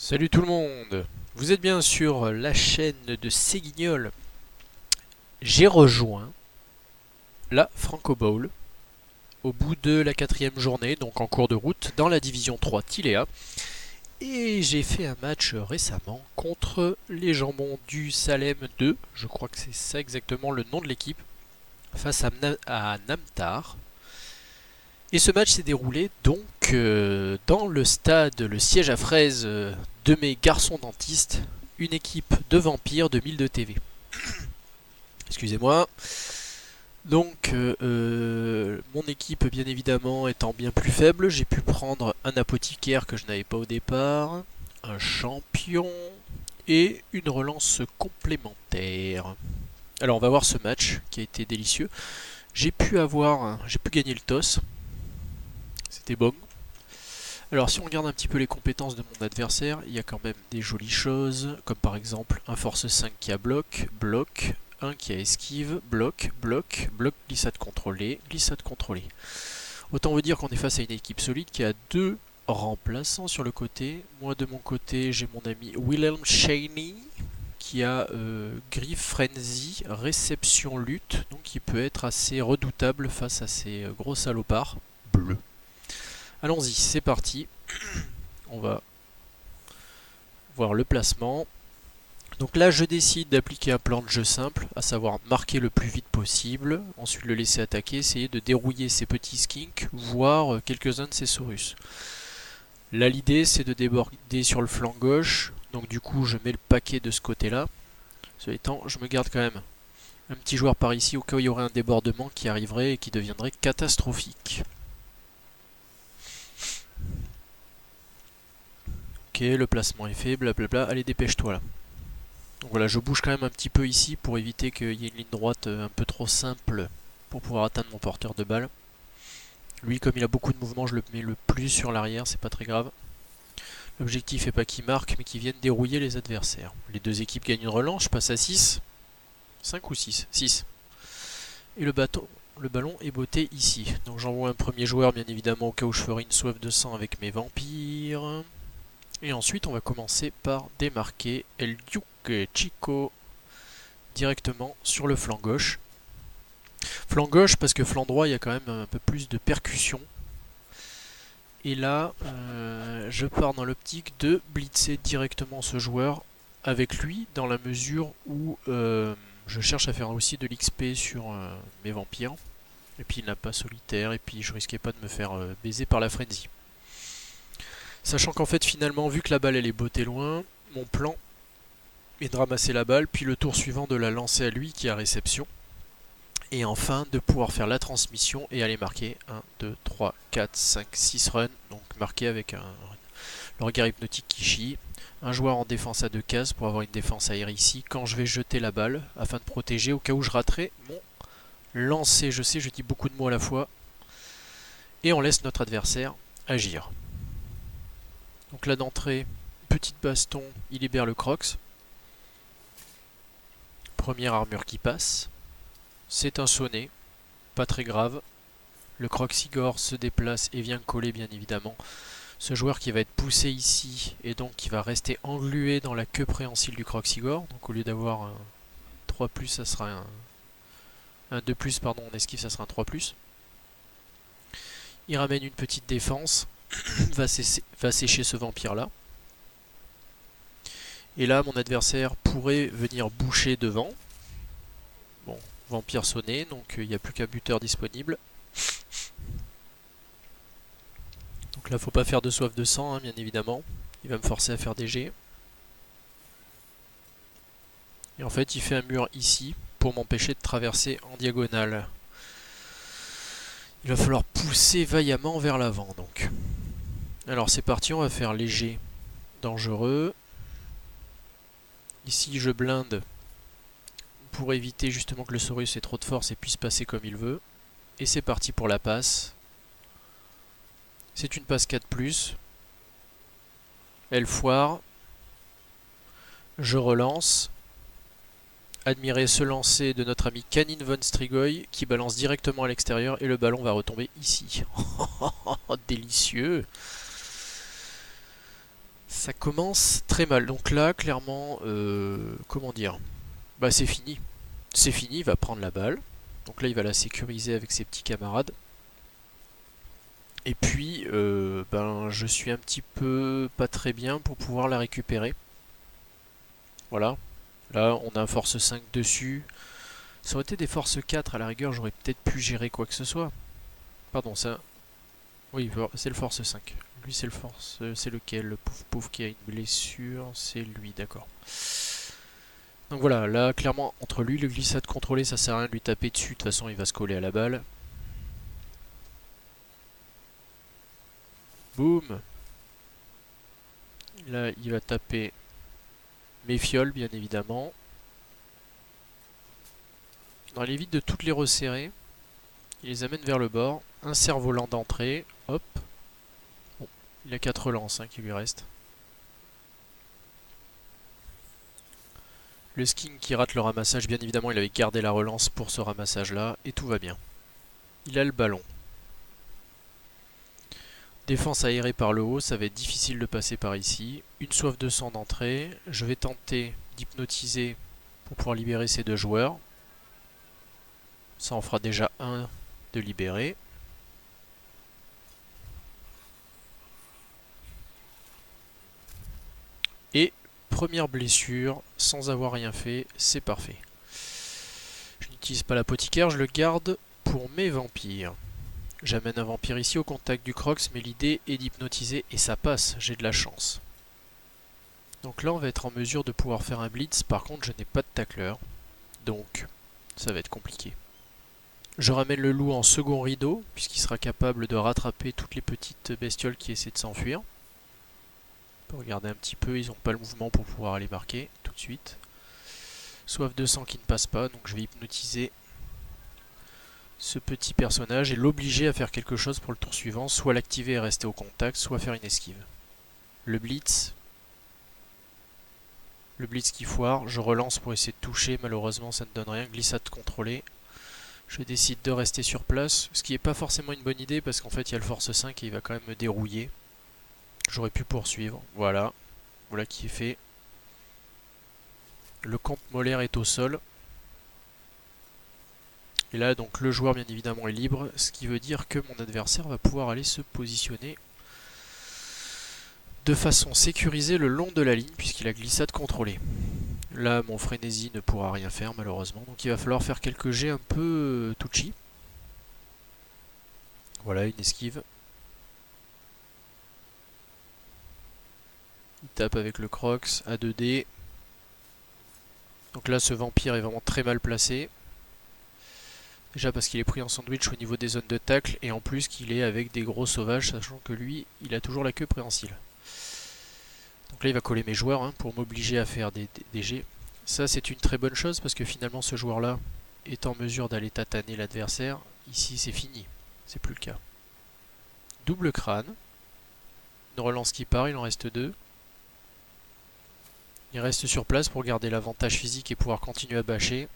Salut tout le monde, vous êtes bien sur la chaîne de Séguignol. J'ai rejoint la Franco Bowl au bout de la quatrième journée, donc en cours de route, dans la division 3 Tilea. Et j'ai fait un match récemment contre les Jambons du Salem 2, je crois que c'est ça exactement le nom de l'équipe, face à Namtar. Et ce match s'est déroulé donc dans le stade, le siège à fraises de mes garçons dentistes, une équipe de vampires de 1002 TV. Excusez-moi. Donc, mon équipe, bien évidemment, étant bien plus faible, j'ai pu prendre un apothicaire que je n'avais pas au départ, un champion et une relance complémentaire. Alors, on va voir ce match qui a été délicieux. J'ai pu gagner le toss. C'était bon. Alors, si on regarde un petit peu les compétences de mon adversaire, il y a quand même des jolies choses, comme par exemple un force 5 qui a bloc, un qui a esquive, bloc, glissade contrôlée, glissade contrôlée. Autant vous dire qu'on est face à une équipe solide qui a deux remplaçants sur le côté. Moi de mon côté, j'ai mon ami Wilhelm Shaney qui a Griff Frenzy, réception lutte, donc il peut être assez redoutable face à ces gros salopards bleus. Allons-y, c'est parti. On va voir le placement. Donc là, je décide d'appliquer un plan de jeu simple, à savoir marquer le plus vite possible, ensuite le laisser attaquer, essayer de dérouiller ses petits skinks, voire quelques-uns de ses saurus. Là, l'idée, c'est de déborder sur le flanc gauche, donc du coup, je mets le paquet de ce côté-là. Cela étant, je me garde quand même un petit joueur par ici au cas où il y aurait un débordement qui arriverait et qui deviendrait catastrophique. Ok, le placement est fait, blablabla, allez dépêche-toi là. Donc voilà, je bouge quand même un petit peu ici pour éviter qu'il y ait une ligne droite un peu trop simple pour pouvoir atteindre mon porteur de balle. Lui, comme il a beaucoup de mouvements, je le mets le plus sur l'arrière, c'est pas très grave. L'objectif n'est pas qu'il marque, mais qu'il vienne dérouiller les adversaires. Les deux équipes gagnent une relance, je passe à 6. 5 ou 6 6. Et le ballon est botté ici. Donc j'envoie un premier joueur, bien évidemment, au cas où je ferai une soif de sang avec mes vampires. Et ensuite, on va commencer par démarquer El Duque Chico directement sur le flanc gauche. Flanc gauche parce que flanc droit, il y a quand même un peu plus de percussion. Et là, je pars dans l'optique de blitzer directement ce joueur avec lui, dans la mesure où je cherche à faire aussi de l'XP sur mes vampires. Et puis il n'a pas solitaire, et puis je risquais pas de me faire baiser par la frenzy. Sachant qu'en fait, finalement, vu que la balle elle est bottée loin, mon plan est de ramasser la balle, puis le tour suivant de la lancer à lui qui a réception. Et enfin de pouvoir faire la transmission et aller marquer 1, 2, 3, 4, 5, 6 runs. Donc marquer avec le regard hypnotique qui chie. Un joueur en défense à 2 cases pour avoir une défense aérienne ici quand je vais jeter la balle afin de protéger au cas où je raterai mon lancer. Je sais, je dis beaucoup de mots à la fois. Et on laisse notre adversaire agir. Donc là d'entrée, petite baston, il libère le Crocs. Première armure qui passe. C'est un sonnet, pas très grave. Le Croxigore se déplace et vient coller bien évidemment. Ce joueur qui va être poussé ici et donc qui va rester englué dans la queue préhensile du Croxigore. Donc au lieu d'avoir un 3+, ça sera un 2+, pardon, en esquive, ça sera un 3+. Il ramène une petite défense, va sécher ce vampire là. Et là mon adversaire pourrait venir boucher devant. Bon, vampire sonné, donc il n'y a plus qu'un buteur disponible. Donc là, faut pas faire de soif de sang, hein, bien évidemment. Il va me forcer à faire des jets. Et en fait, il fait un mur ici pour m'empêcher de traverser en diagonale. Il va falloir pousser vaillamment vers l'avant, donc. Alors c'est parti, on va faire léger, dangereux. Ici, je blinde pour éviter justement que le Saurus ait trop de force et puisse passer comme il veut. Et c'est parti pour la passe. C'est une passe 4+. Elle foire. Je relance. Admirer ce lancer de notre ami Canine von Strigoi qui balance directement à l'extérieur et le ballon va retomber ici. Délicieux. Ça commence très mal. Donc là, clairement, comment dire? Bah c'est fini. C'est fini, il va prendre la balle. Donc là, il va la sécuriser avec ses petits camarades. Et puis, ben, je suis un petit peu pas très bien pour pouvoir la récupérer. Voilà. Là, on a un force 5 dessus. Ça aurait été des forces 4 à la rigueur, j'aurais peut-être pu gérer quoi que ce soit. Pardon, ça... Oui, c'est le force 5. Lui, c'est le force... C'est lequel? Le pauvre pauvre qui a une blessure. C'est lui, d'accord. Donc voilà, là, clairement, entre lui, le glissade contrôlé, ça sert à rien de lui taper dessus. De toute façon, il va se coller à la balle. Boum! Là, il va taper mes fioles, bien évidemment. Non, il évite de toutes les resserrer. Il les amène vers le bord. Un cerf-volant d'entrée. Hop. Bon, il a 4 relances hein, qui lui restent. Le skin qui rate le ramassage, bien évidemment, il avait gardé la relance pour ce ramassage-là. Et tout va bien. Il a le ballon. Défense aérée par le haut, ça va être difficile de passer par ici. Une soif de sang d'entrée. Je vais tenter d'hypnotiser pour pouvoir libérer ces deux joueurs. Ça en fera déjà un de libéré. Et première blessure, sans avoir rien fait, c'est parfait. Je n'utilise pas l'apothicaire, je le garde pour mes vampires. J'amène un vampire ici au contact du Crocs, mais l'idée est d'hypnotiser et ça passe, j'ai de la chance. Donc là on va être en mesure de pouvoir faire un blitz, par contre je n'ai pas de tacleur, donc ça va être compliqué. Je ramène le loup en second rideau, puisqu'il sera capable de rattraper toutes les petites bestioles qui essaient de s'enfuir. On peut regarder un petit peu, ils n'ont pas le mouvement pour pouvoir aller marquer tout de suite. Soif de sang qui ne passe pas, donc je vais hypnotiser ce petit personnage et l'obliger à faire quelque chose pour le tour suivant, soit l'activer et rester au contact, soit faire une esquive. Le blitz qui foire, je relance pour essayer de toucher, malheureusement ça ne donne rien, glissade contrôlée. Je décide de rester sur place, ce qui n'est pas forcément une bonne idée parce qu'en fait il y a le force 5 et il va quand même me dérouiller. J'aurais pu poursuivre, voilà qui est fait. Le camp molaire est au sol. Et là, donc, le joueur, bien évidemment, est libre, ce qui veut dire que mon adversaire va pouvoir aller se positionner de façon sécurisée le long de la ligne, puisqu'il a glissade contrôlée. Là, mon frénésie ne pourra rien faire, malheureusement, donc il va falloir faire quelques jets un peu touchy. Voilà, une esquive. Il tape avec le Crocs à 2D. Donc là, ce vampire est vraiment très mal placé. Déjà parce qu'il est pris en sandwich au niveau des zones de tacle et en plus qu'il est avec des gros sauvages, sachant que lui, il a toujours la queue préhensile. Donc là, il va coller mes joueurs hein, pour m'obliger à faire des jets. Ça, c'est une très bonne chose parce que finalement, ce joueur-là est en mesure d'aller tataner l'adversaire. Ici, c'est fini. C'est plus le cas. Double crâne. Une relance qui part, il en reste deux. Il reste sur place pour garder l'avantage physique et pouvoir continuer à bâcher.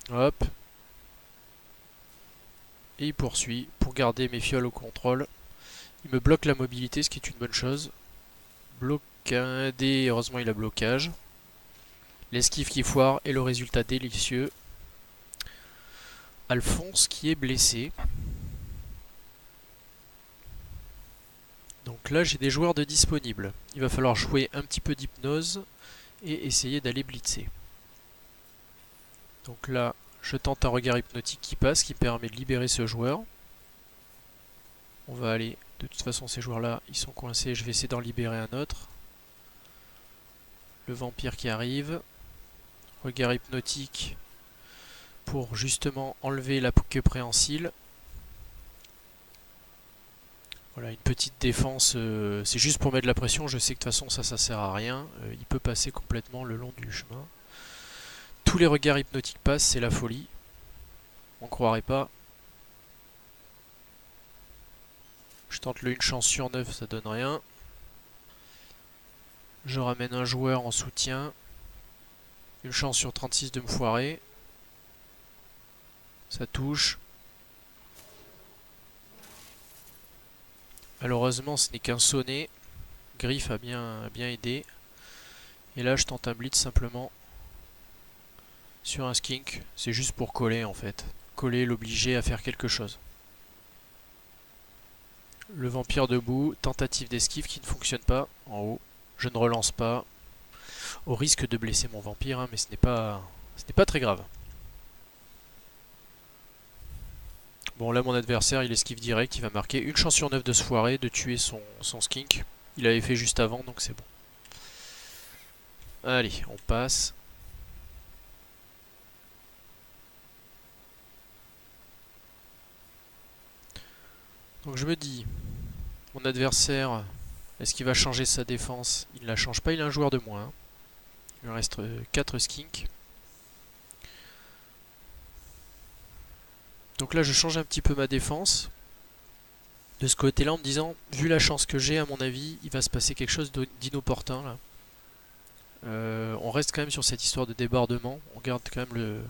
Hop. Et il poursuit pour garder mes fioles au contrôle. Il me bloque la mobilité, ce qui est une bonne chose. Blocadé, heureusement il a blocage. L'esquive qui foire et le résultat délicieux. Alphonse qui est blessé. Donc là j'ai des joueurs de disponibles. Il va falloir jouer un petit peu d'hypnose et essayer d'aller blitzer. Donc là je tente un regard hypnotique qui passe, qui permet de libérer ce joueur. On va aller, de toute façon ces joueurs là ils sont coincés, je vais essayer d'en libérer un autre. Le vampire qui arrive. Regard hypnotique pour justement enlever la queue préhensile. Voilà, une petite défense, c'est juste pour mettre de la pression, je sais que de toute façon ça sert à rien, il peut passer complètement le long du chemin. Tous les regards hypnotiques passent, c'est la folie, on croirait pas. Je tente le une chance sur 9, ça donne rien. Je ramène un joueur en soutien, une chance sur 36 de me foirer. Ça touche. Malheureusement ce n'est qu'un sonnet. Griffe a bien aidé. Et là je tente un blitz simplement sur un skink. C'est juste pour coller en fait. Coller, l'obliger à faire quelque chose. Le vampire debout, tentative d'esquive qui ne fonctionne pas en haut. Je ne relance pas. Au risque de blesser mon vampire, hein, mais ce n'est pas très grave. Bon là mon adversaire il esquive direct, il va marquer une chance sur 9 de se foirer, de tuer son skink. Il avait fait juste avant donc c'est bon. Allez, on passe. Donc je me dis, mon adversaire, est-ce qu'il va changer sa défense? Il ne la change pas, il a un joueur de moins. Il lui reste 4 skinks. Donc là je change un petit peu ma défense de ce côté-là en me disant, vu la chance que j'ai, à mon avis, il va se passer quelque chose d'inopportun là. On reste quand même sur cette histoire de débordement, on garde quand même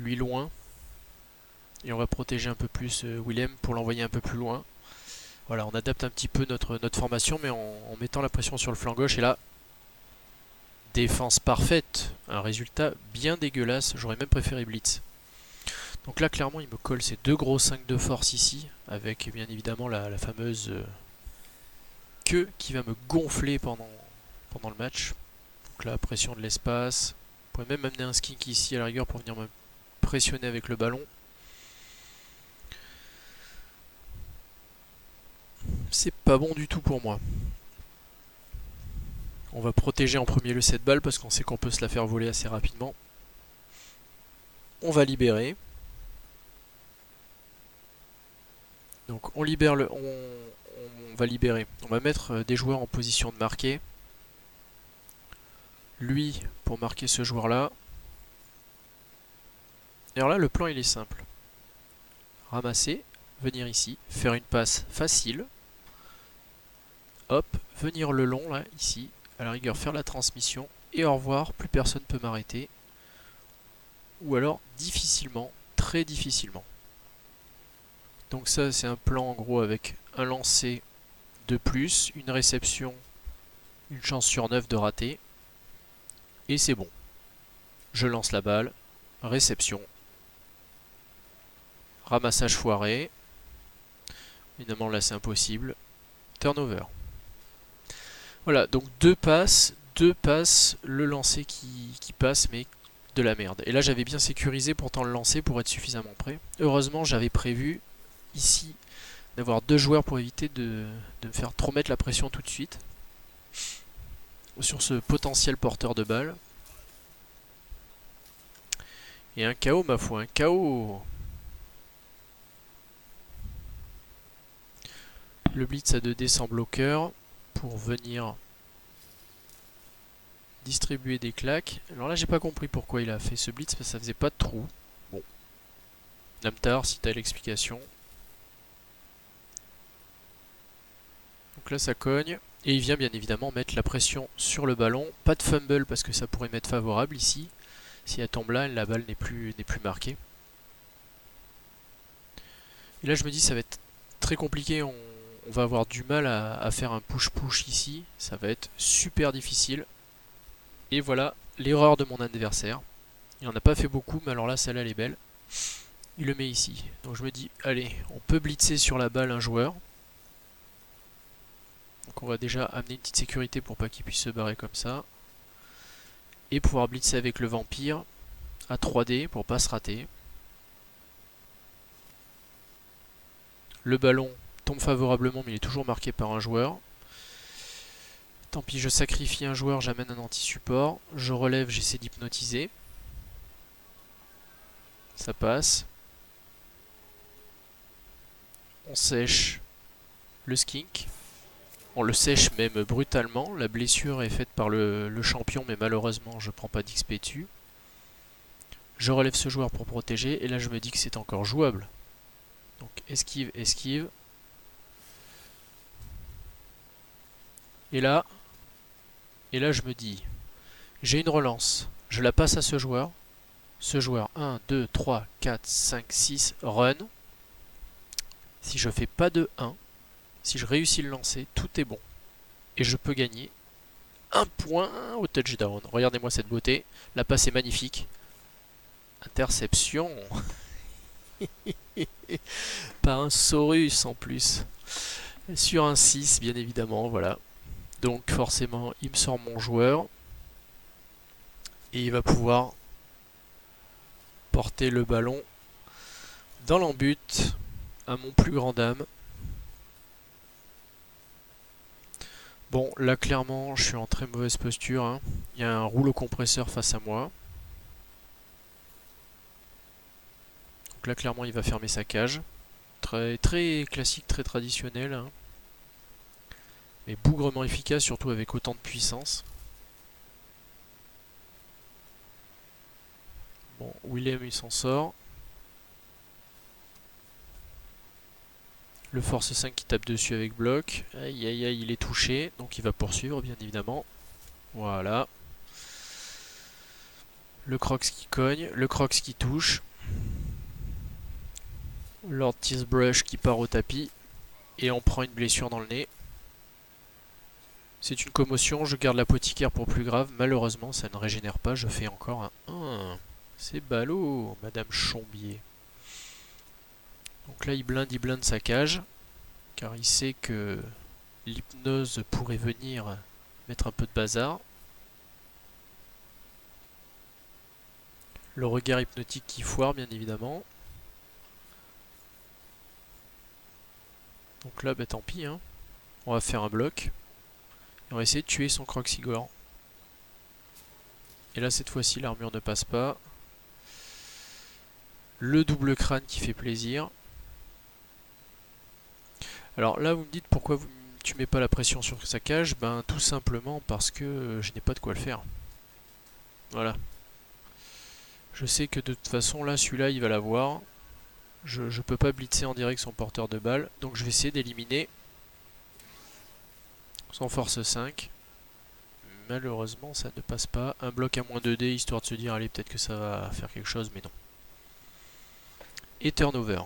lui loin. Et on va protéger un peu plus Willem pour l'envoyer un peu plus loin. Voilà, on adapte un petit peu notre formation, mais en mettant la pression sur le flanc gauche. Et là, défense parfaite. Un résultat bien dégueulasse. J'aurais même préféré blitz. Donc là, clairement, il me colle ces deux gros 5 de force ici, avec bien évidemment la fameuse queue qui va me gonfler pendant le match. Donc là, pression de l'espace. Vous pouvez même amener un skink ici à la rigueur pour venir me pressionner avec le ballon. C'est pas bon du tout pour moi. On va protéger en premier le 7 balles parce qu'on sait qu'on peut se la faire voler assez rapidement. On va libérer. Donc on libère on va libérer. On va mettre des joueurs en position de marquer. Lui pour marquer ce joueur là. Et alors là le plan il est simple. Ramasser, venir ici, faire une passe facile. Hop, venir le long là, ici, à la rigueur faire la transmission. Et au revoir, plus personne peut m'arrêter. Ou alors difficilement, très difficilement. Donc ça c'est un plan en gros avec un lancer de plus, une réception, une chance sur 9 de rater. Et c'est bon. Je lance la balle, réception, ramassage foiré. Évidemment là c'est impossible. Turnover. Voilà, donc deux passes, le lancer qui passe mais de la merde. Et là j'avais bien sécurisé pourtant le lancer pour être suffisamment prêt. Heureusement j'avais prévu ici d'avoir deux joueurs pour éviter de me faire trop mettre la pression tout de suite sur ce potentiel porteur de balle. Et un KO ma foi, un KO. Le blitz à 2D sans bloqueur pour venir distribuer des claques. Alors là j'ai pas compris pourquoi il a fait ce blitz parce que ça faisait pas de trou. Bon. Namtar si t'as l'explication. Donc là ça cogne. Et il vient bien évidemment mettre la pression sur le ballon. Pas de fumble parce que ça pourrait m'être favorable ici. Si elle tombe là, la balle n'est plus marquée. Et là je me dis ça va être très compliqué. On va avoir du mal à faire un push-push ici. Ça va être super difficile. Et voilà l'erreur de mon adversaire. Il n'en a pas fait beaucoup, mais alors là celle-là elle est belle. Il le met ici. Donc je me dis, allez, on peut blitzer sur la balle un joueur. Donc on va déjà amener une petite sécurité pour pas qu'il puisse se barrer comme ça. Et pouvoir blitzer avec le vampire à 3D pour pas se rater. Le ballon tombe favorablement mais il est toujours marqué par un joueur. Tant pis, je sacrifie un joueur, j'amène un anti-support. Je relève, j'essaie d'hypnotiser. Ça passe. On sèche le skink. On le sèche même brutalement. La blessure est faite par le champion, mais malheureusement, je prends pas d'XP dessus. Je relève ce joueur pour protéger, et là je me dis que c'est encore jouable. Donc esquive, esquive. Et là je me dis, j'ai une relance. Je la passe à ce joueur. Ce joueur, 1, 2, 3, 4, 5, 6, run. Si je fais pas de 1, si je réussis le lancer, tout est bon. Et je peux gagner un point au touchdown. Regardez-moi cette beauté. La passe est magnifique. Interception. Par un Saurus en plus. Sur un 6, bien évidemment, voilà. Donc forcément, il me sort mon joueur. Et il va pouvoir porter le ballon dans l'embut à mon plus grand dame. Bon, là clairement, je suis en très mauvaise posture, hein. Il y a un rouleau compresseur face à moi. Donc là clairement, il va fermer sa cage. Très, très classique, très traditionnel, hein. Mais bougrement efficace, surtout avec autant de puissance. Bon, Willem il s'en sort. Le force 5 qui tape dessus avec bloc. Aïe aïe aïe, il est touché. Donc il va poursuivre bien évidemment. Voilà. Le Crocs qui cogne. Le Crocs qui touche. Lord Teasbrush qui part au tapis. Et on prend une blessure dans le nez. C'est une commotion. Je garde l'apothicaire pour plus grave. Malheureusement ça ne régénère pas. Je fais encore un 1. C'est ballot, Madame Chombier. Donc là il blinde sa cage. Car il sait que l'hypnose pourrait venir mettre un peu de bazar. Le regard hypnotique qui foire, bien évidemment. Donc là, bah, tant pis, hein. On va faire un bloc. Et on va essayer de tuer son Croxigore. Et là, cette fois-ci, l'armure ne passe pas. Le double crâne qui fait plaisir. Alors là, vous me dites pourquoi tu mets pas la pression sur sa cage. Ben, tout simplement parce que je n'ai pas de quoi le faire. Voilà. Je sais que de toute façon, là, celui-là, il va l'avoir. Je peux pas blitzer en direct son porteur de balle. Donc je vais essayer d'éliminer son force 5. Malheureusement, ça ne passe pas. Un bloc à moins 2D, histoire de se dire, allez, peut-être que ça va faire quelque chose, mais non. Et turnover.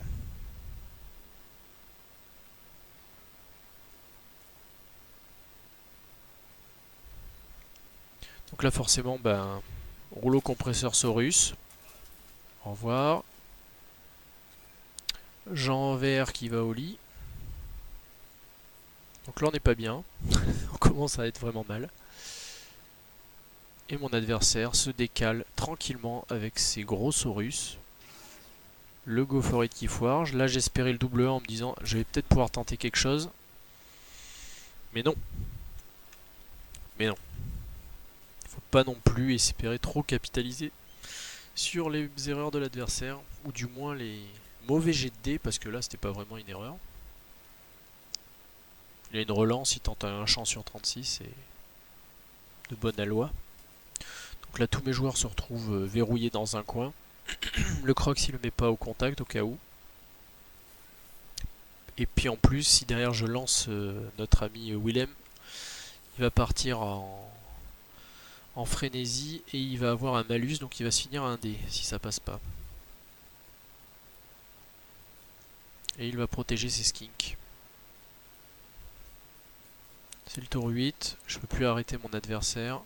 Donc là, forcément, ben, rouleau compresseur Saurus. Au revoir. Jean Vert qui va au lit. Donc là, on n'est pas bien. On commence à être vraiment mal. Et mon adversaire se décale tranquillement avec ses gros Saurus. Le Goforite qui foire. Là, j'espérais le double 1 en me disant, je vais peut-être pouvoir tenter quelque chose. Mais non. Mais non. Il faut pas non plus espérer trop capitaliser sur les erreurs de l'adversaire. Ou du moins les mauvais jets de dés, parce que là, c'était pas vraiment une erreur. Il a une relance, il tente un champ sur 36 et de bonne aloi. Donc là tous mes joueurs se retrouvent verrouillés dans un coin. Le Crocs il le met pas au contact au cas où. Et puis en plus si derrière je lance notre ami Willem, il va partir en frénésie et il va avoir un malus donc il va se finir à un dé si ça passe pas. Et il va protéger ses skinks. C'est le tour 8, je peux plus arrêter mon adversaire.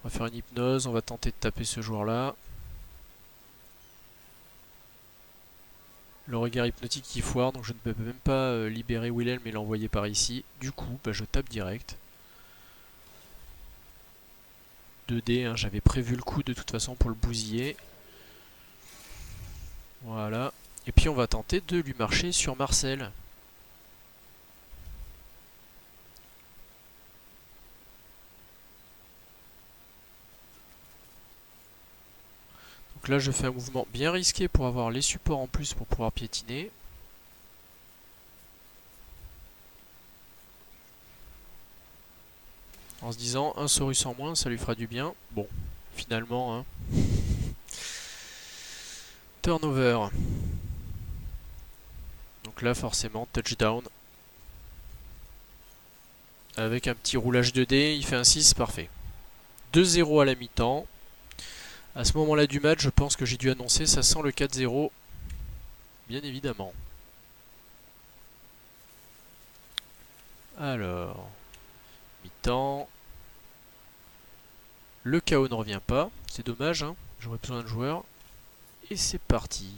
On va faire une hypnose, on va tenter de taper ce joueur-là. Le regard hypnotique qui foire, donc je ne peux même pas libérer Wilhelm et l'envoyer par ici. Du coup, bah, je tape direct. 2D, hein, j'avais prévu le coup de toute façon pour le bousiller. Voilà. Et puis on va tenter de lui marcher sur Marcel. Donc là je fais un mouvement bien risqué pour avoir les supports en plus pour pouvoir piétiner. En se disant un Saurus en moins ça lui fera du bien. Bon, finalement hein. Turnover. Donc là forcément touchdown. Avec un petit roulage de dés, il fait un 6, parfait. 2-0 à la mi-temps. À ce moment-là du match, je pense que j'ai dû annoncer, ça sent le 4-0. bien évidemment. Alors, mi-temps. Le chaos ne revient pas, c'est dommage, hein. J'aurais besoin de joueurs. Et c'est parti.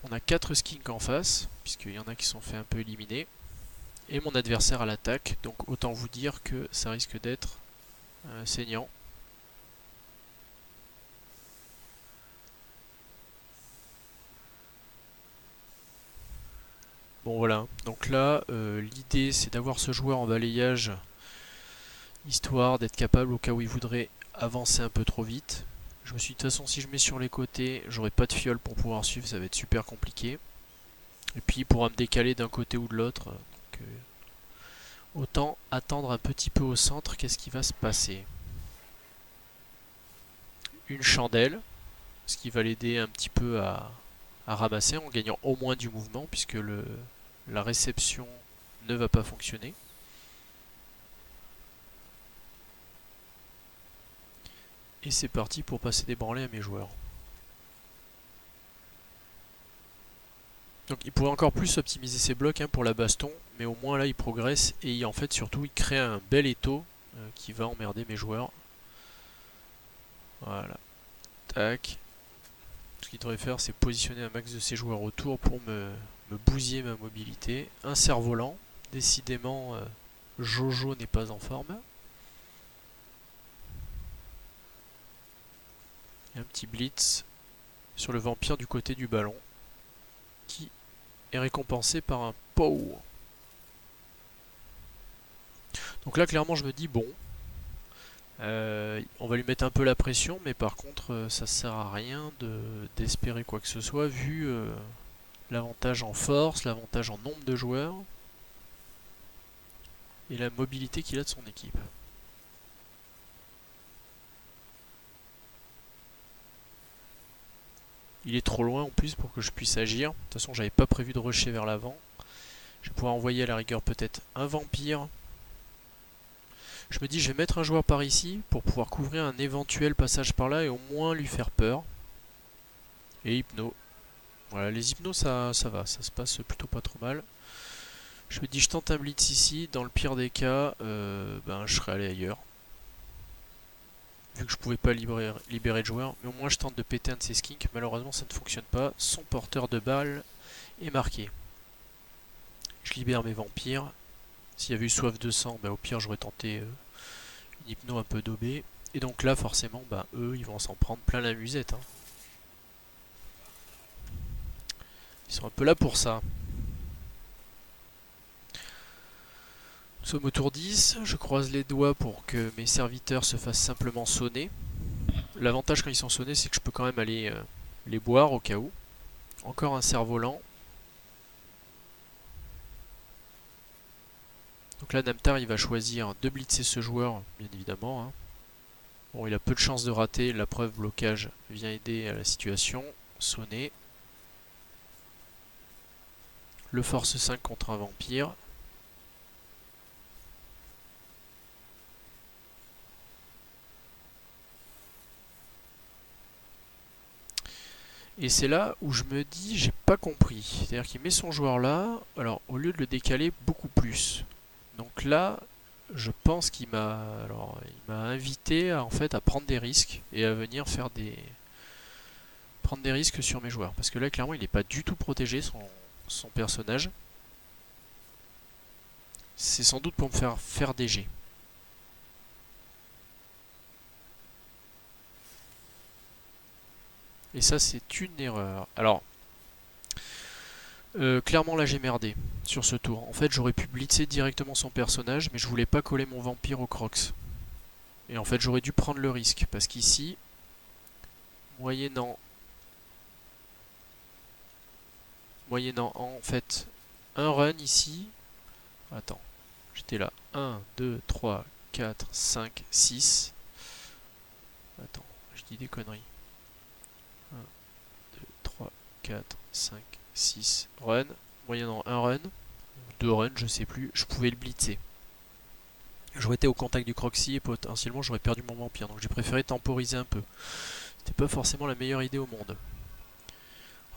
On a 4 skinks en face, puisqu'il y en a qui sont fait un peu éliminer. Et mon adversaire à l'attaque, donc autant vous dire que ça risque d'être saignant. Bon voilà, donc là l'idée c'est d'avoir ce joueur en balayage, histoire d'être capable au cas où il voudrait avancer un peu trop vite. Je me suis dit de toute façon si je mets sur les côtés, j'aurai pas de fiole pour pouvoir suivre, ça va être super compliqué. Et puis il pourra me décaler d'un côté ou de l'autre, donc autant attendre un petit peu au centre, qu'est-ce qui va se passer. Une chandelle, ce qui va l'aider un petit peu à ramasser en gagnant au moins du mouvement, puisque la réception ne va pas fonctionner. Et c'est parti pour passer des branlées à mes joueurs. Donc il pourrait encore plus optimiser ses blocs pour la baston, mais au moins là il progresse et en fait surtout il crée un bel étau qui va emmerder mes joueurs. Voilà. Tac. Ce qu'il devrait faire c'est positionner un max de ses joueurs autour pour me bousiller ma mobilité. Un cerf-volant. Décidément Jojo n'est pas en forme. Et un petit blitz sur le vampire du côté du ballon qui est récompensé par un POW. Donc là clairement je me dis bon, on va lui mettre un peu la pression, mais par contre ça sert à rien d'espérer quoi que ce soit vu l'avantage en force, l'avantage en nombre de joueurs et la mobilité qu'il a de son équipe. Il est trop loin en plus pour que je puisse agir. De toute façon j'avais pas prévu de rusher vers l'avant. Je vais pouvoir envoyer à la rigueur peut-être un vampire. Je me dis je vais mettre un joueur par ici pour pouvoir couvrir un éventuel passage par là et au moins lui faire peur. Et hypno. Voilà, les hypnos ça va, ça se passe plutôt pas trop mal. Je me dis je tente un blitz ici, dans le pire des cas, je serais allé ailleurs. Vu que je pouvais pas libérer de joueurs, mais au moins je tente de péter un de ces skinks, malheureusement ça ne fonctionne pas, son porteur de balle est marqué. Je libère mes vampires, s'il y avait eu soif de sang, au pire j'aurais tenté une hypno un peu daubée. Et donc là forcément, eux ils vont s'en prendre plein la musette. Hein. Ils sont un peu là pour ça. Nous sommes au tour 10, je croise les doigts pour que mes serviteurs se fassent simplement sonner. L'avantage quand ils sont sonnés, c'est que je peux quand même aller les boire au cas où. Encore un cerf-volant. Donc là, Namtar, il va choisir de blitzer ce joueur, bien évidemment. Hein. Bon, il a peu de chances de rater, la preuve blocage vient aider à la situation. Sonner. Le force 5 contre un vampire. Et c'est là où je me dis, j'ai pas compris. C'est-à-dire qu'il met son joueur là, alors au lieu de le décaler beaucoup plus. Donc là, je pense qu'il m'a invité à, en fait, à prendre des risques et à venir prendre des risques sur mes joueurs. Parce que là, clairement, il n'est pas du tout protégé, son personnage. C'est sans doute pour me faire des jets. Et ça, c'est une erreur. Alors, clairement, là, j'ai merdé sur ce tour. En fait, j'aurais pu blitzer directement son personnage, mais je voulais pas coller mon vampire au crocs. Et en fait, j'aurais dû prendre le risque. Parce qu'ici, moyennant en fait un run ici. Attends, j'étais là. 1, 2, 3, 4, 5, 6. Attends, je dis des conneries. 1, 2, 3, 4, 5, 6. Run. Moyennant un run. 2 runs, je sais plus. Je pouvais le blitzer. J'aurais été au contact du Croxy et potentiellement j'aurais perdu mon vampire. Donc j'ai préféré temporiser un peu. C'était pas forcément la meilleure idée au monde.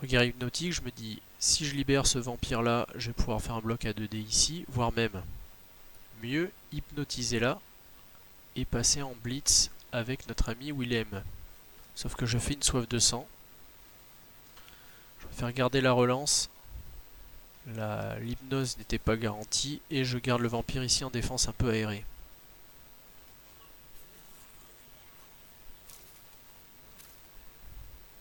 Regard hypnotique, je me dis, si je libère ce vampire là, je vais pouvoir faire un bloc à 2D ici, voire même mieux, hypnotiser là et passer en blitz avec notre ami Willem. Sauf que je fais une soif de sang. Je vais faire garder la relance. L'hypnose n'était pas garantie et je garde le vampire ici en défense un peu aérée.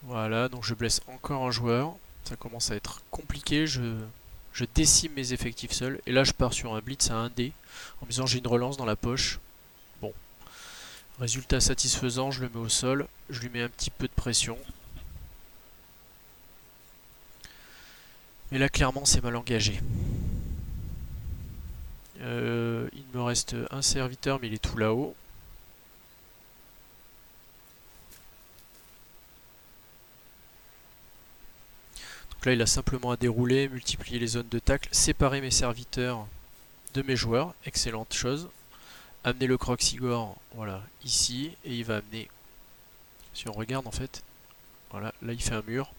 Voilà, donc je blesse encore un joueur. Ça commence à être compliqué. Je décime mes effectifs seul. Et là, je pars sur un blitz à 1D en me disant j'ai une relance dans la poche. Bon, résultat satisfaisant, je le mets au sol. Je lui mets un petit peu de pression. Mais là, clairement, c'est mal engagé. Il me reste un serviteur, mais il est tout là-haut. Donc là, il a simplement à dérouler, multiplier les zones de tacle, séparer mes serviteurs de mes joueurs. Excellente chose. Amener le Croxigore, voilà, ici. Et il va amener, si on regarde en fait, voilà, là il fait un mur.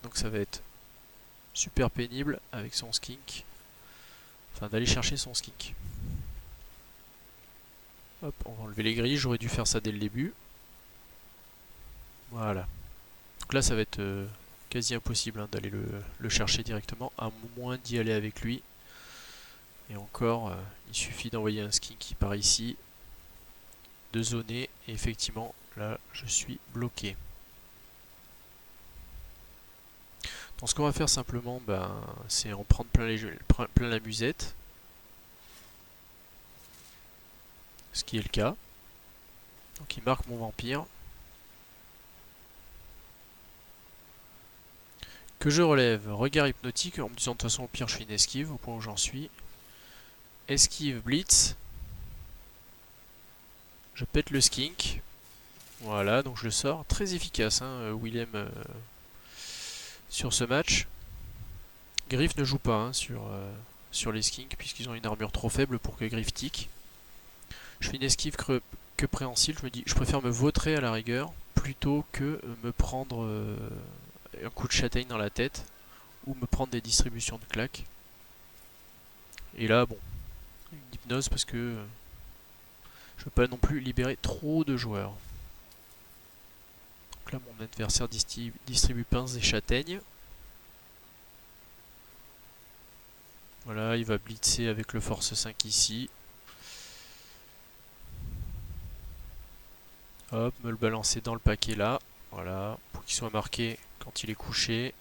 Donc ça va être super pénible avec son skink. Enfin, d'aller chercher son skink. Hop, on va enlever les grilles. J'aurais dû faire ça dès le début. Voilà. Donc là, ça va être quasi impossible hein, d'aller le chercher directement, à moins d'y aller avec lui. Et encore, il suffit d'envoyer un skink qui part ici, de zoner, et effectivement, là, je suis bloqué. Donc ce qu'on va faire simplement, c'est en prendre plein la musette. Ce qui est le cas. Donc il marque mon vampire. Que je relève, regard hypnotique, en me disant de toute façon au pire je fais une esquive, au point où j'en suis. Esquive, blitz. Je pète le skink. Voilà, donc je le sors. Très efficace, hein, Willem, sur ce match. Griff ne joue pas hein, sur les skinks, puisqu'ils ont une armure trop faible pour que Griff tique. Je fais une esquive que préhensile, je me dis, je préfère me vautrer à la rigueur, plutôt que me prendre un coup de châtaigne dans la tête, ou me prendre des distributions de claques. Et là, bon, une hypnose parce que je veux pas non plus libérer trop de joueurs. Donc là, mon adversaire distribue pinces et châtaignes. Voilà, il va blitzer avec le force 5 ici. Hop, me le balancer dans le paquet là. Voilà, pour qu'il soit marqué quand il est couché.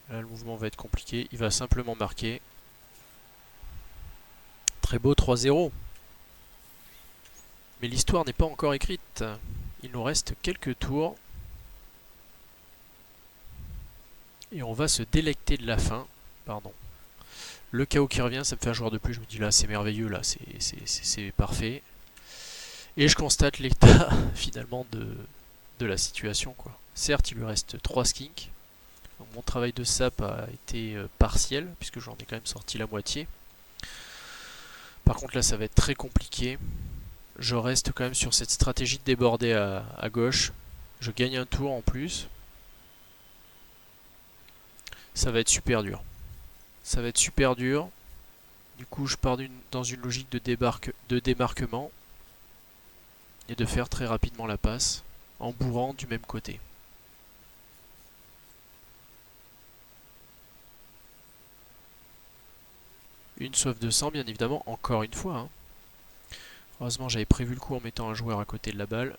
Là, le mouvement va être compliqué. Il va simplement marquer. Très beau 3-0. Mais l'histoire n'est pas encore écrite. Il nous reste quelques tours. Et on va se délecter de la fin. Pardon. Le chaos qui revient, ça me fait un joueur de plus. Je me dis là, c'est merveilleux, là, c'est parfait. Et je constate l'état finalement de la situation, quoi. Certes, il lui reste 3 skinks. Donc, mon travail de sap a été partiel, puisque j'en ai quand même sorti la moitié. Par contre, là, ça va être très compliqué. Je reste quand même sur cette stratégie de déborder à gauche. Je gagne un tour en plus. Ça va être super dur. Ça va être super dur. Du coup, je pars dans une logique de démarquement et de faire très rapidement la passe en bourrant du même côté. Une soif de sang, bien évidemment, encore une fois. Hein. Heureusement, j'avais prévu le coup en mettant un joueur à côté de la balle.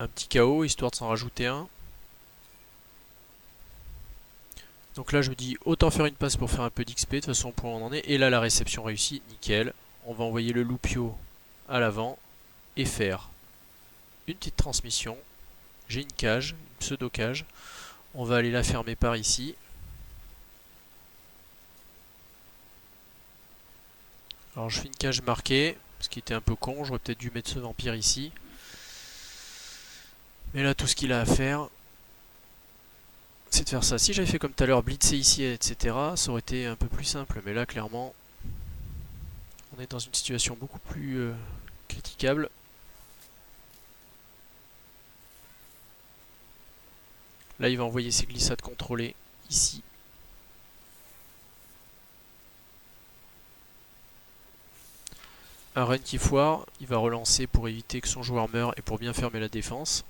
Un petit KO, histoire de s'en rajouter un. Donc là, je me dis, autant faire une passe pour faire un peu d'XP, de toute façon, pour où on en est. Et là, la réception réussie, nickel. On va envoyer le Loupio à l'avant et faire une petite transmission. J'ai une cage, une pseudo-cage. On va aller la fermer par ici. Alors je fais une cage marquée, ce qui était un peu con, j'aurais peut-être dû mettre ce vampire ici. Mais là tout ce qu'il a à faire, c'est de faire ça. Si j'avais fait comme tout à l'heure, blitzer ici, etc., ça aurait été un peu plus simple. Mais là clairement, on on est dans une situation beaucoup plus critiquable. Là, il va envoyer ses glissades contrôlées ici. Un run qui foire, il va relancer pour éviter que son joueur meure et pour bien fermer la défense.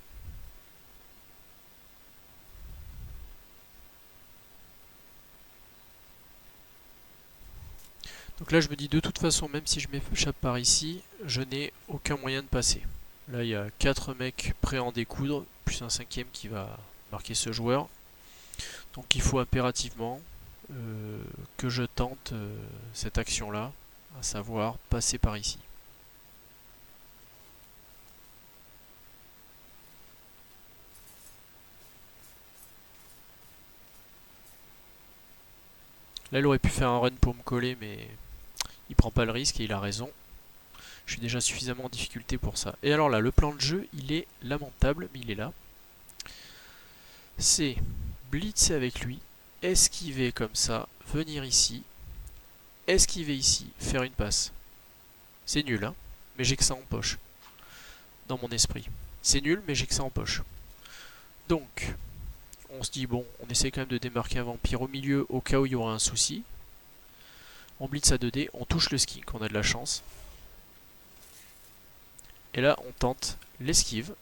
Donc là je me dis de toute façon, même si je m'échappe par ici, je n'ai aucun moyen de passer. Là il y a 4 mecs prêts à en découdre, plus un 5e qui va marquer ce joueur. Donc il faut impérativement que je tente cette action là, à savoir passer par ici. Là il aurait pu faire un run pour me coller, mais il prend pas le risque et il a raison. Je suis déjà suffisamment en difficulté pour ça. Et alors là, le plan de jeu, il est lamentable, mais il est là. C'est blitzer avec lui, esquiver comme ça, venir ici, esquiver ici, faire une passe. C'est nul, hein, mais j'ai que ça en poche. Dans mon esprit. C'est nul, mais j'ai que ça en poche. Donc, on se dit, bon, on essaie quand même de démarquer un vampire au milieu au cas où il y aura un souci. On blitz à 2D, on touche le skink, on a de la chance. Et là, on tente l'esquive,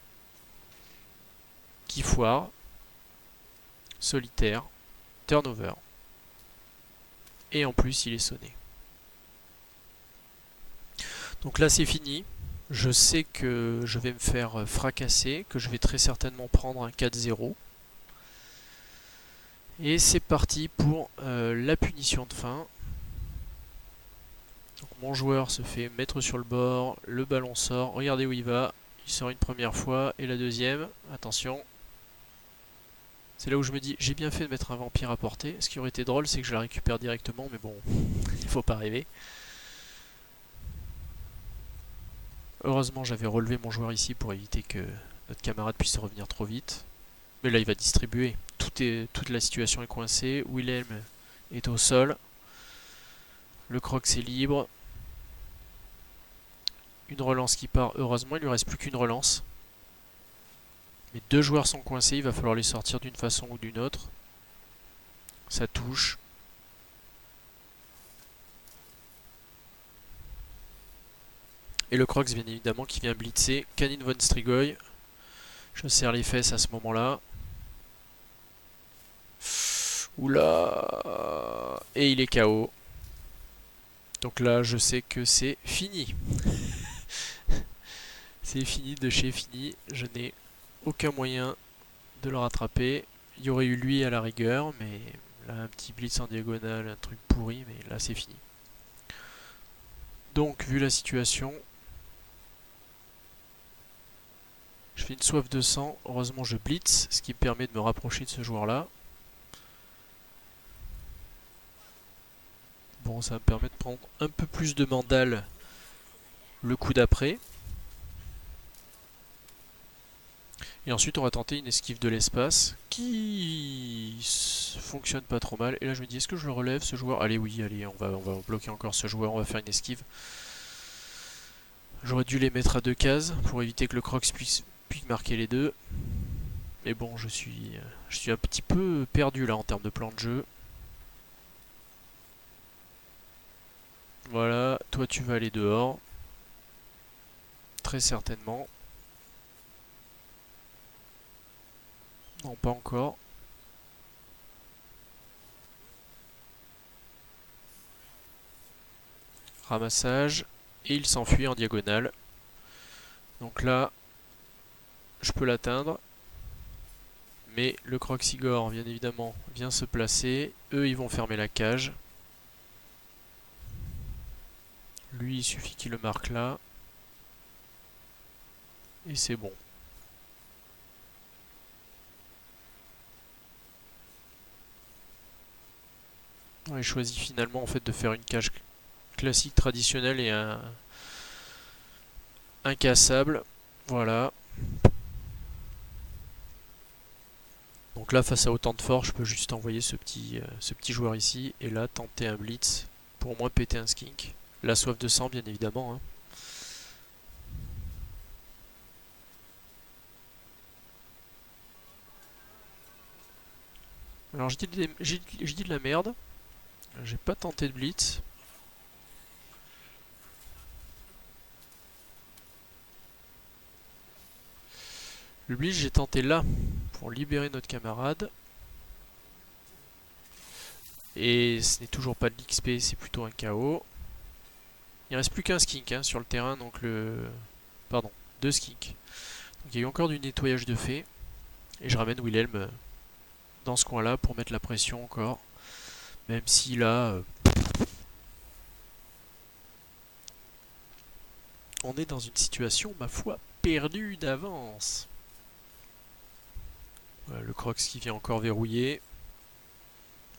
qui foire, solitaire, turnover. Et en plus, il est sonné. Donc là, c'est fini. Je sais que je vais me faire fracasser, que je vais très certainement prendre un 4-0. Et c'est parti pour la punition de fin. Donc mon joueur se fait mettre sur le bord, le ballon sort, regardez où il va, il sort une première fois et la deuxième, attention. C'est là où je me dis, j'ai bien fait de mettre un vampire à portée. Ce qui aurait été drôle, c'est que je la récupère directement, mais bon, il faut pas rêver. Heureusement, j'avais relevé mon joueur ici pour éviter que notre camarade puisse revenir trop vite. Mais là, il va distribuer. Toute la situation est coincée. Wilhelm est au sol. Le croc est libre. Une relance qui part. Heureusement, il lui reste plus qu'une relance. Mais 2 joueurs sont coincés. Il va falloir les sortir d'une façon ou d'une autre. Ça touche. Et le Crocs, bien évidemment, qui vient blitzer. Kanin von Strigoi. Je serre les fesses à ce moment-là. Oula. Et il est KO. Donc là, je sais que c'est fini. C'est fini de chez fini. Je n'ai aucun moyen de le rattraper. Il y aurait eu lui à la rigueur, mais là, un petit blitz en diagonale, un truc pourri, mais là, c'est fini. Donc, vu la situation, je fais une soif de sang. Heureusement, je blitz, ce qui me permet de me rapprocher de ce joueur-là. Bon, ça me permet de prendre un peu plus de mandale le coup d'après. Et ensuite, on va tenter une esquive de l'espace qui fonctionne pas trop mal. Et là, je me dis, est-ce que je le relève, ce joueur? Allez, oui, allez, on va bloquer encore ce joueur, on va faire une esquive. J'aurais dû les mettre à 2 cases pour éviter que le Crocs puisse marquer les deux. Mais bon, je suis un petit peu perdu là en termes de plan de jeu. Voilà, toi tu vas aller dehors. Très certainement. Non, pas encore. Ramassage. Et il s'enfuit en diagonale. Donc là, je peux l'atteindre. Mais le Croxigore, bien évidemment, vient se placer. Eux, ils vont fermer la cage. Lui, il suffit qu'il le marque là. Et c'est bon. On a choisi finalement en fait de faire une cage classique traditionnelle et incassable. Voilà. Donc là, face à autant de force, je peux juste envoyer ce petit joueur ici et là tenter un blitz pour au moins péter un skink. La soif de sang, bien évidemment, hein. Alors j'ai dit de la merde. J'ai pas tenté de blitz. Le blitz, j'ai tenté là pour libérer notre camarade. Et ce n'est toujours pas de l'XP, c'est plutôt un KO. Il reste plus qu'un skink hein, sur le terrain, donc le... Pardon, deux skinks. Donc il y a eu encore du nettoyage de fait. Et je ramène Wilhelm dans ce coin-là pour mettre la pression encore. Même si là... on est dans une situation, ma foi, perdue d'avance. Voilà, le Crocs qui vient encore verrouiller.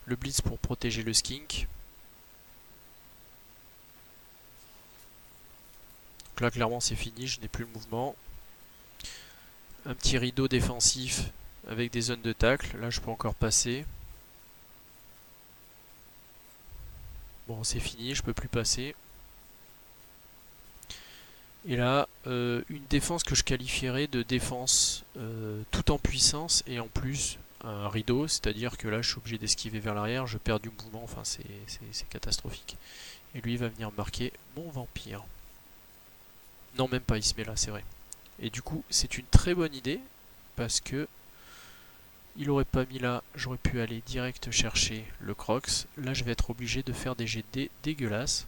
Le Blitz pour protéger le skink. Donc là, clairement, c'est fini, je n'ai plus le mouvement. Un petit rideau défensif avec des zones de tacle. Là, je peux encore passer. Bon, c'est fini, je peux plus passer. Et là, une défense que je qualifierais de défense tout en puissance et en plus un rideau, c'est-à-dire que là je suis obligé d'esquiver vers l'arrière, je perds du mouvement, enfin c'est catastrophique. Et lui il va venir marquer mon vampire. Non, même pas, il se met là, c'est vrai. Et du coup, c'est une très bonne idée parce que il aurait pas mis là, j'aurais pu aller direct chercher le Crocs. Là, je vais être obligé de faire des jets de dés dégueulasses.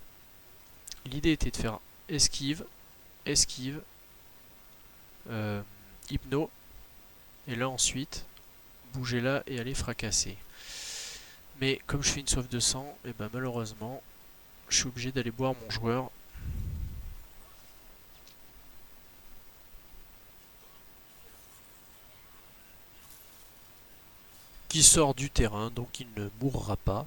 L'idée était de faire esquive, esquive, hypno, et là ensuite bouger là et aller fracasser. Mais comme je fais une soif de sang, et ben malheureusement je suis obligé d'aller boire mon joueur. Qui sort du terrain, donc il ne mourra pas.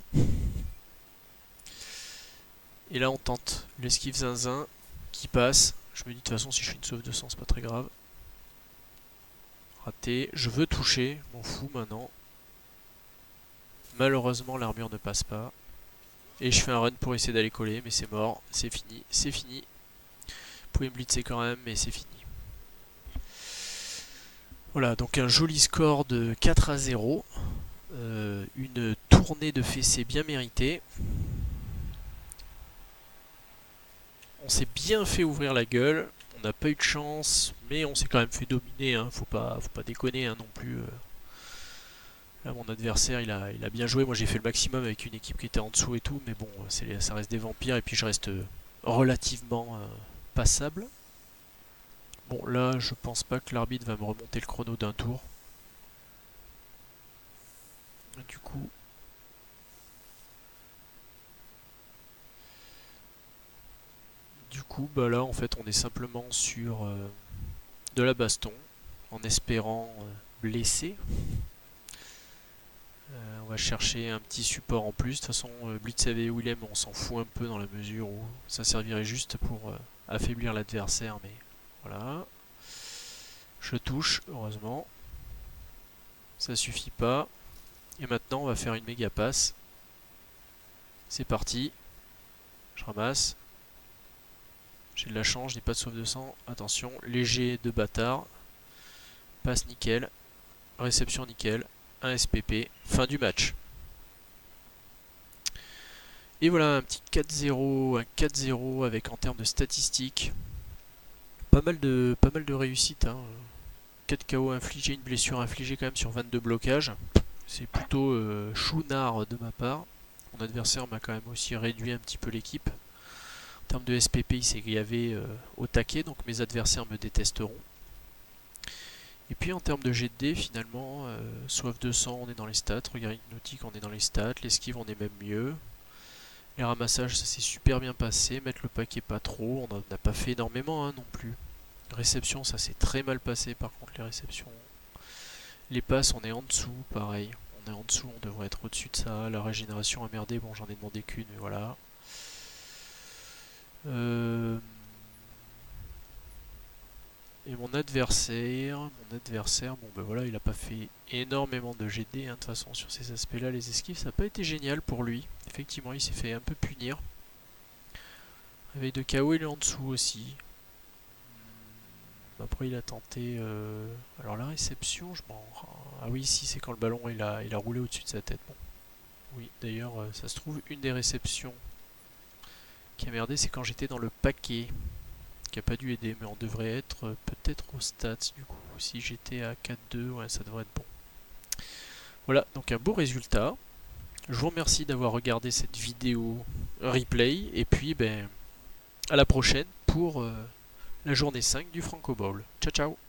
Et là on tente l'esquive zinzin qui passe. Je me dis de toute façon si je fais une soif de sang c'est pas très grave. Raté, je veux toucher, m'en fous maintenant. Malheureusement l'armure ne passe pas. Et je fais un run pour essayer d'aller coller, mais c'est mort, c'est fini, c'est fini. Vous pouvez me blitzer quand même, mais c'est fini. Voilà, donc un joli score de 4-0. Une tournée de fessées bien méritée. On s'est bien fait ouvrir la gueule. On n'a pas eu de chance, mais on s'est quand même fait dominer. Hein. Faut pas déconner hein, non plus. Là, mon adversaire, il a bien joué. Moi, j'ai fait le maximum avec une équipe qui était en dessous et tout. Mais bon, ça reste des vampires. Et puis, je reste relativement passable. Bon, là, je pense pas que l'arbitre va me remonter le chrono d'un tour. Du coup... bah là, en fait, on est simplement sur de la baston, en espérant blesser. On va chercher un petit support en plus. De toute façon, Blitz et Willem, on s'en fout un peu dans la mesure où ça servirait juste pour affaiblir l'adversaire. Mais voilà. Je touche, heureusement. Ça suffit pas. Et maintenant, on va faire une méga passe. C'est parti. Je ramasse. J'ai de la chance, je n'ai pas de sauve de sang. Attention, léger de bâtard. Passe nickel. Réception nickel. Un SPP. Fin du match. Et voilà, un petit 4-0, un 4-0 avec en termes de statistiques pas mal de réussites. Hein. 4 KO infligés, une blessure infligée quand même sur 22 blocages. C'est plutôt chounard de ma part. Mon adversaire m'a quand même aussi réduit un petit peu l'équipe. En termes de SPP, il s'est gavé au taquet, donc mes adversaires me détesteront. Et puis en termes de jet de dés, finalement, soif de sang, on est dans les stats. Regard hypnotique, on est dans les stats. L'esquive, on est même mieux. Les ramassages, ça s'est super bien passé. Mettre le paquet pas trop, on n'a pas fait énormément hein, non plus. Réception, ça s'est très mal passé par contre les réceptions. Les passes, on est en dessous, pareil. On est en dessous, on devrait être au-dessus de ça. La régénération a merdé, bon j'en ai demandé qu'une, mais voilà. Et mon adversaire, bon ben voilà, il a pas fait énormément de GD, hein, de toute façon sur ces aspects-là, les esquives, ça n'a pas été génial pour lui. Effectivement, il s'est fait un peu punir. Réveil de KO, il est en dessous aussi. Après, il a tenté. Alors, la réception, je m'en. Ah oui, si, c'est quand le ballon il a roulé au-dessus de sa tête. Bon. Oui, d'ailleurs, ça se trouve, une des réceptions qui a merdé, c'est quand j'étais dans le paquet. Qui a pas dû aider, mais on devrait être peut-être au stats du coup. Si j'étais à 4-2, ouais, ça devrait être bon. Voilà, donc un beau résultat. Je vous remercie d'avoir regardé cette vidéo replay. Et puis, ben, à la prochaine pour la journée 5 du Franco Bowl. Ciao, ciao!